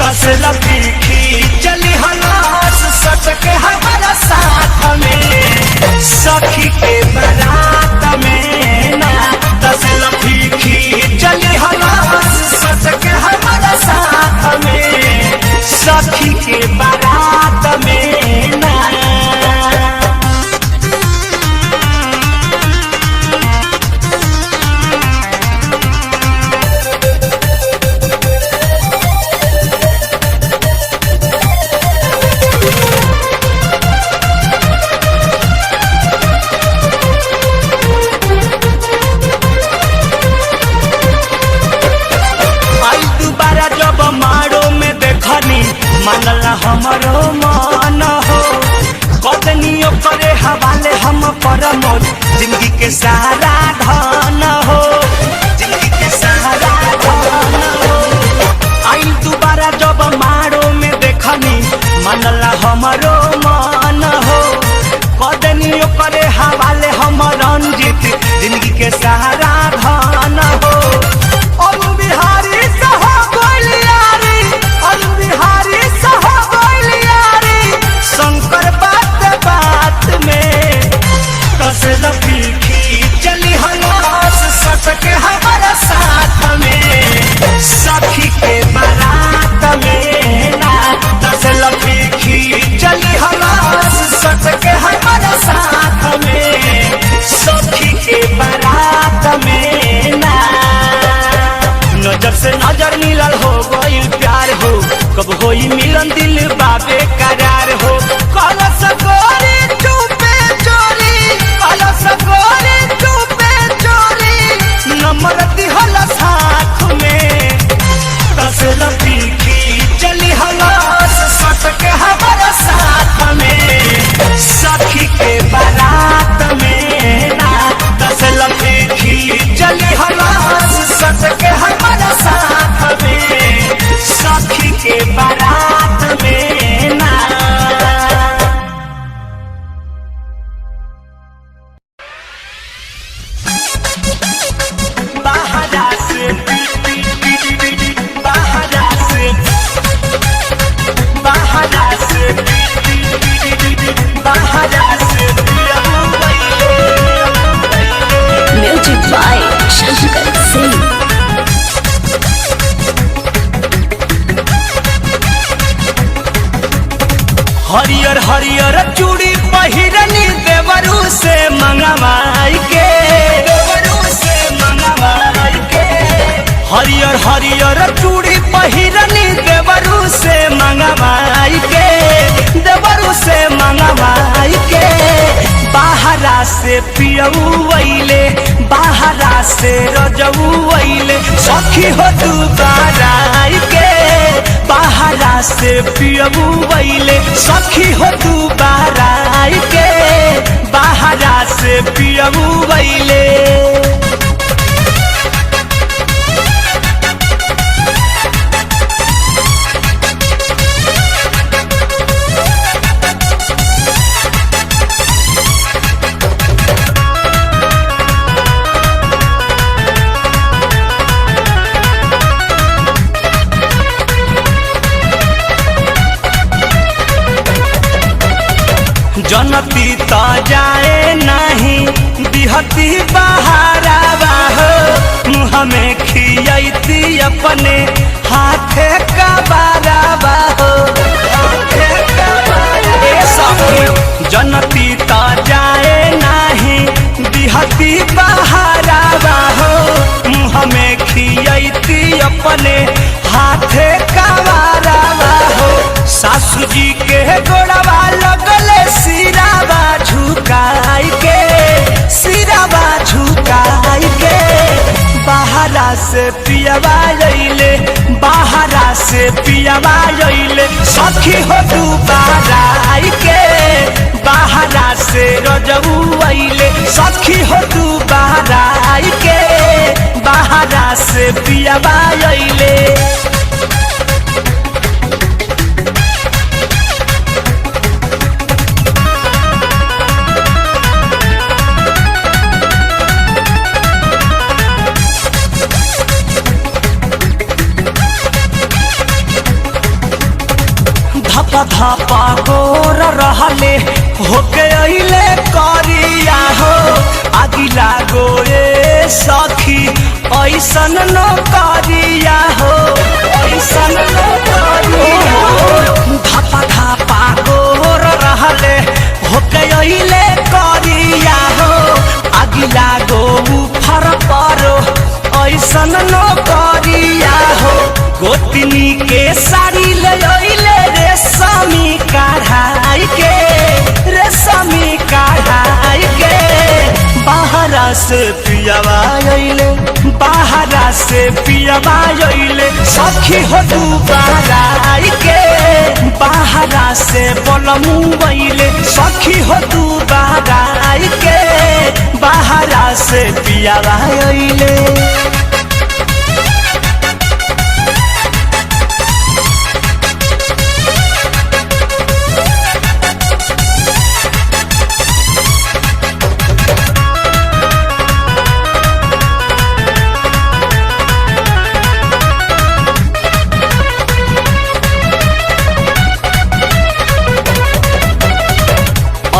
तसल फेंकी चली हलस सटके हमारा साथ में, सखी के बारात में ना तसल फेंकी चली हलस सटके हमारा साथ में, सखी के बारात में ना। मनला हमरो मन हो, कदनी करे हवाले हम परमोद, जिंदगी के सहारा धन हो, जिंदगी के सहारा धन हो। आई दोबारा जब मारो में देखनी मनला हमरो मन हो, कदनी करे हवाले हम रंजित, जिंदगी के सहारा धन हो। और बिहारी शंकर बात बात में तसल फेंकी चली हलस सटके हमारा साथ में, सखी के बारात में ना तसल फेंकी चली हलस सटके हमारा साथ में, सखी के बारात में ना। नजर से नजर मिलल हो गइल प्यार हो, कब होई मिलन दिल बाबे करार हो। कल सकोरी चुपे चोरी, कल सकोरी चुपे चोरी, नंबर दिहल साथ में तसल फेंकी चली हरियर हरियर चूड़ी पहिरनी देवरू से मंगवाई के, देवरू से मंगवाई के। हरियर हरियर चूड़ी पहिरनी देवरू से मंगवाई के, देवरू से मंगवाई के। बाहरा से पियऊ वैले, बाहरा से रजऊ वैले, सखी हो तू बाराई के। बाहरा से पियऊ वैले, सखी हो तू बाराई के। बाहरा से पियऊ वैले। जनती त जाए नहीं दिहती बहारा बाहो, मुँह में खियती अपने हाथे का बारा बाहो। जनती त जाए नहीं दिहती बहारा बाहो, मुँह में खियती अपने हाथे का बारा बाहो। सासू जी के गोड़वा लगले सिरावा झुकाई के, सिरावा झुकाई के। बाहरा से पियवा लैले, बाहरा से पियवा लैले, सखी हो तू बाराई के। बाहरा से रजऊ अइले, सखी हो तू बाराई के। बाहरा से पियवा लैले। धपा धपा गोर रहले, होके अइले करिया हो। आगी लागो ए सखी ऐसन न करिया हो, ऐसन न करिया हो। धपा धपा गोर रहले, होके अइले करिया हो। आगी लागो उफर परो ऐसन न करिया हो। गोतनी के साड़ी ले अइले रेशमी कढ़ाई के, रेशमी कढ़ाई के। बाहरा से पियवा अइले, बाहरा से पियवा अइले, सखी हो तू बाराई के। बाहरा से बोलमू अइले, सखी हो तू बाराई के। बाहरा से पियवा अइले।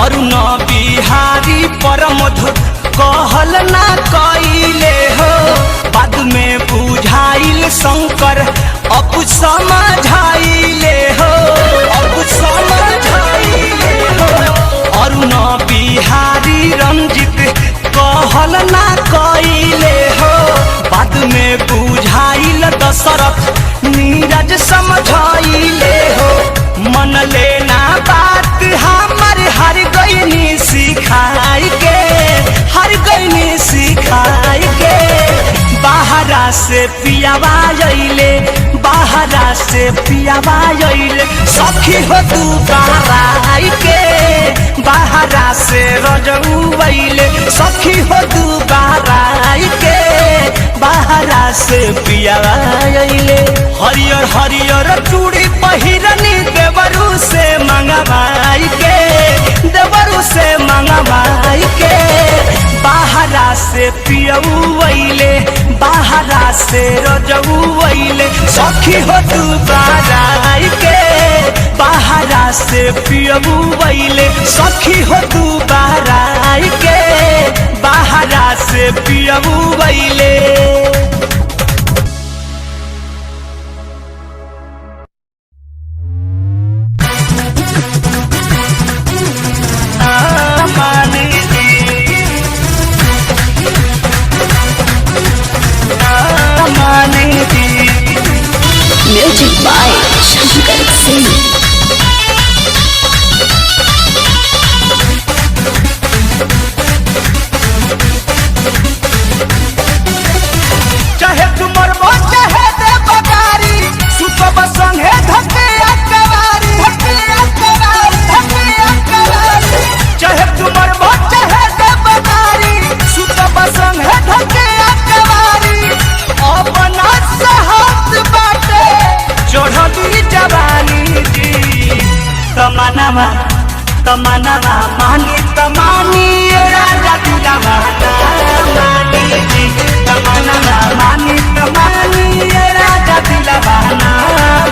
अरुण बिहारी परमध कहल ना कइले हो, बाद में बुझाइल शंकर अब समझाइले हो, अब समझाइले हो। अरुण बिहारी रंजित कहल ना कइले हो, बाद में बुझाइल दशरथ नीरज समझाइले हो। मन लेना बात हमर हर गईनी सिखाई के, हर गईनी सिखाई के। बाहरा से पियवा अइले, बाहरा से पियवा अइले, सखी हो तू बाराई के। बाहरा से रजऊ अइले, सखी हो तू बाराई के। बाहरा से पियवा अइले। हरियर हरियर चूड़ी पहिरनी देवरू से मंगवाई के, देवरू से मंगवाई के। बाहरा से पियऊ अइले, बाहरा से रजऊ अइले, सखी हो तू बाराई के। बाहरा से पियऊ अइले, सखी हो तू बाराई के। बाहरा से पियऊ अइले। सुन चाहे तुमर बच्चे है दे बगारी सुतब संगे धके अकवारी चाहे तुमर बच्चे है दे बगारी सुतब संगे धके अकवारी अपना साहस बाटे चढ़ली जवानी जी तमन्ना मानी तमानी राजा दिला मानी जी तमन्ना मानी तमानी राजा दिला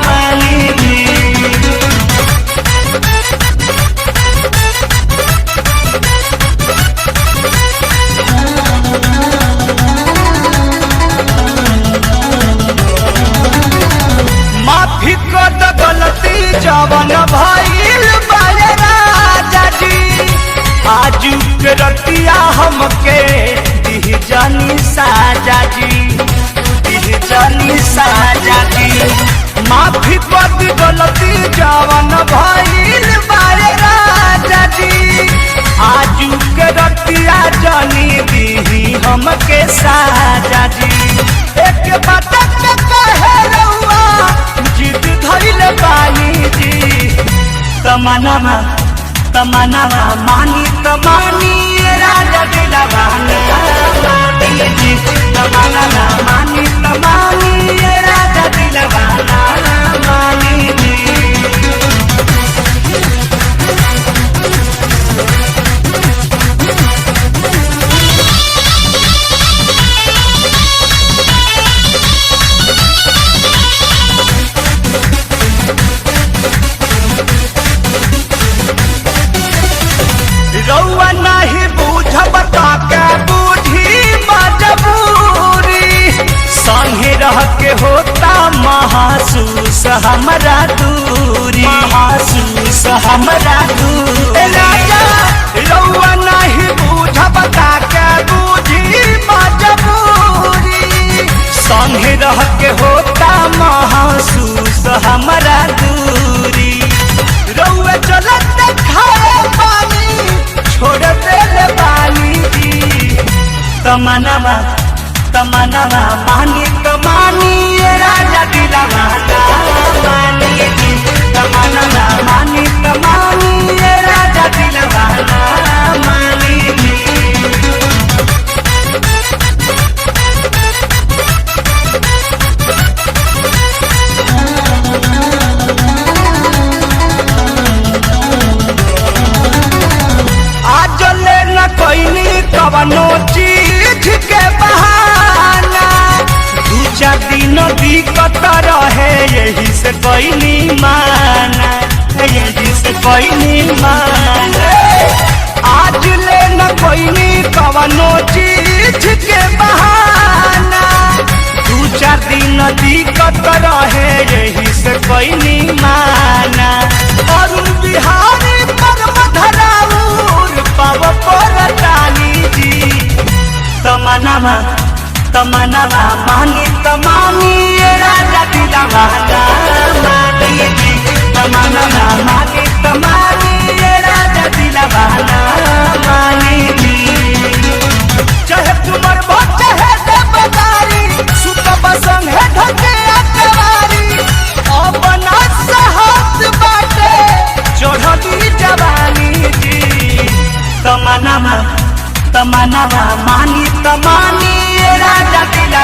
मानी जी माफी कर द गलती जवन भइल बारे राजा जी आजू के रतिया हमके दिह जानी साजा जी दिह जानी साजा जी माफी कर द गलती जवन भइल बारे राजा जी आजू के रतिया जानी दिही हमके साजा जी एक बात के कहे रहुआ जिद धइल बानी जी तमन्ना मानी तमानी राजा दिला मानी जी तमन्ना मानी तमानी राजा दिला मानी जी रउआ नहीं बूझब के बूझी मजबूरी संगे रह के होता महसूस हमरा दूरी महसूस हमरा दूरी राजा रउआ नहीं बूझब के बूझी मजबूरी संगे रह के होता महसूस हमरा दूरी रउआ चलत खाए पानी छोड़ दे पानी जी तमन्ना मानी तमानी राजा दिला मानी जी तमन्ना मानी तमानी राजा दिला मानी जी आज ले न कोई कवनो चीज के बहाना दू चार दिन दिक्कत रहे यही से कोई माना यही से कोई माना आज ले न कोई कवनो चीज के बहाना दू चार दिन दिक्कत रहे यही से कोई माना अरुण बिहारी पर मधराउर पाव परतानी जी तमन्ना मानी तमानी राजा दिला मानी जी तमन्ना मानी तमानी राजा दिला मानी जी चाहे तुमर बच्चे है दे बगारी सुतब संगे धके अकवारी अपना साहस बाटे चढ़ली जवानी जी तमन्ना मानी तमानी राजा दिला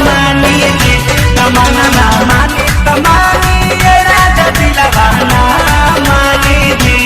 मानी जी तमन्ना मानी तमानी राजा दिला मानी जी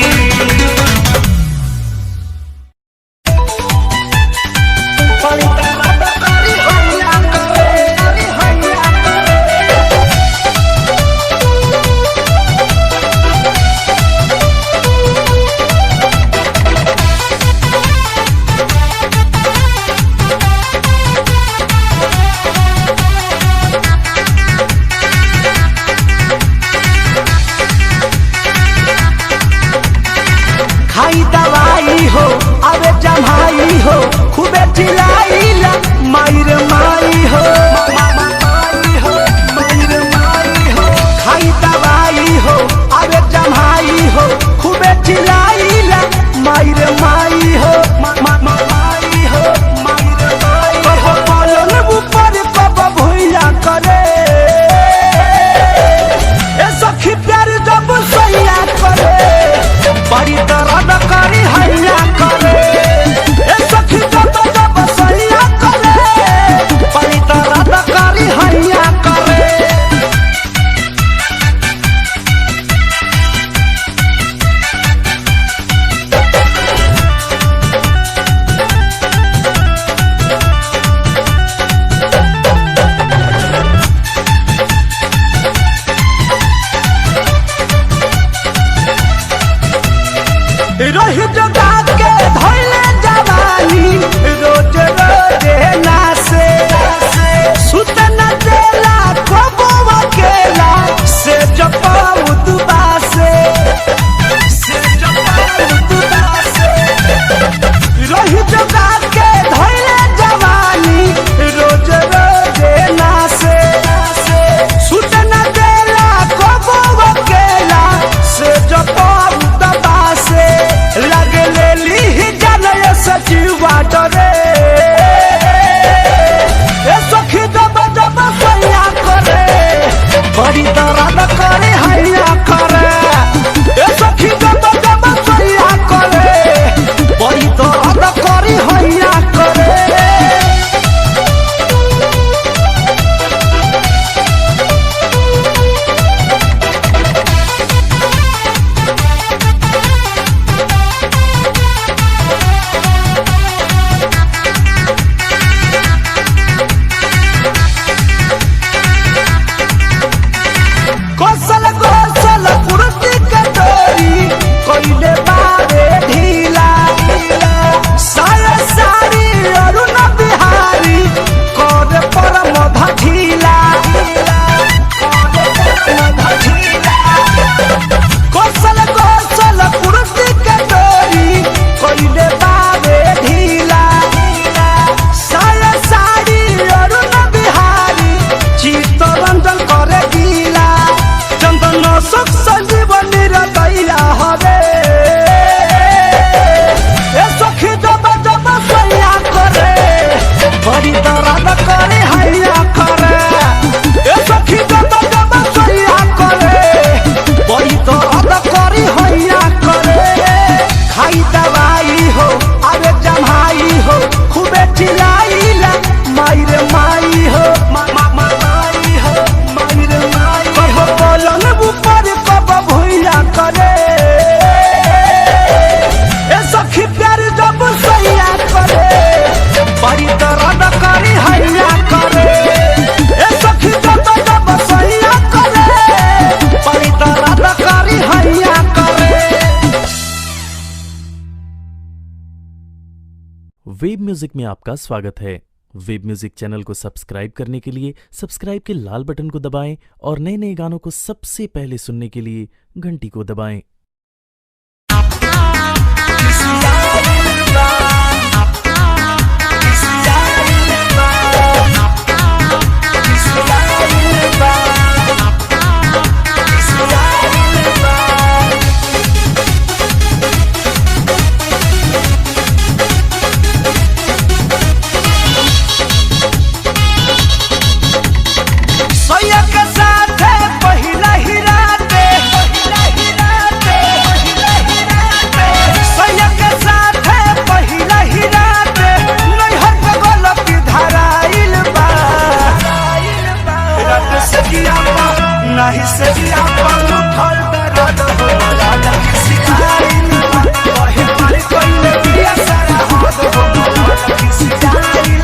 वेब म्यूजिक में आपका स्वागत है। वेब म्यूजिक चैनल को सब्सक्राइब करने के लिए सब्सक्राइब के लाल बटन को दबाएं और नए नए गानों को सबसे पहले सुनने के लिए घंटी को दबाएं। नहीं से अपन उठल दर्द हो लाला किसी काइन कहे मारी कोई पिया सारा हद हो लाला किसी काइन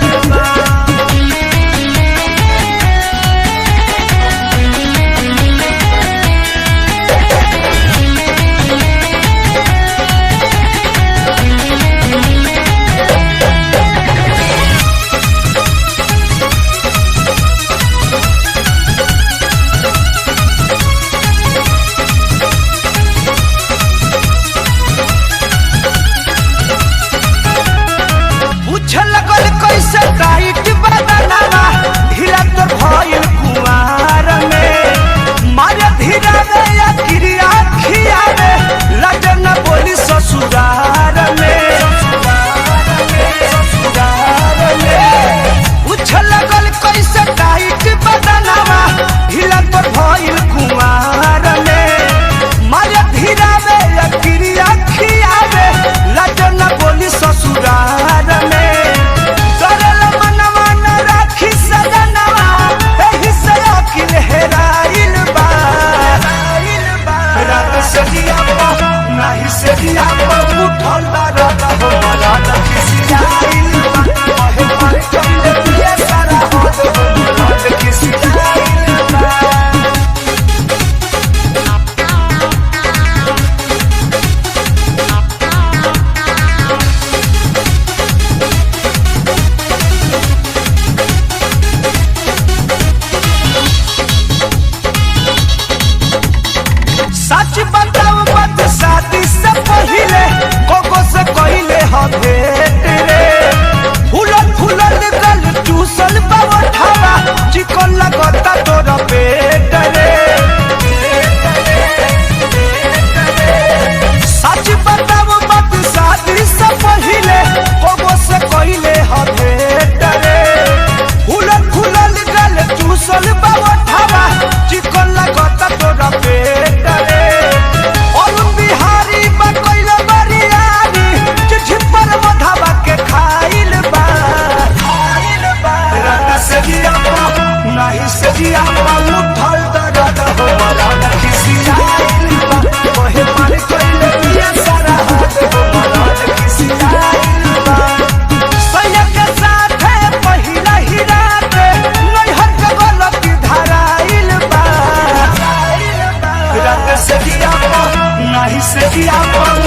से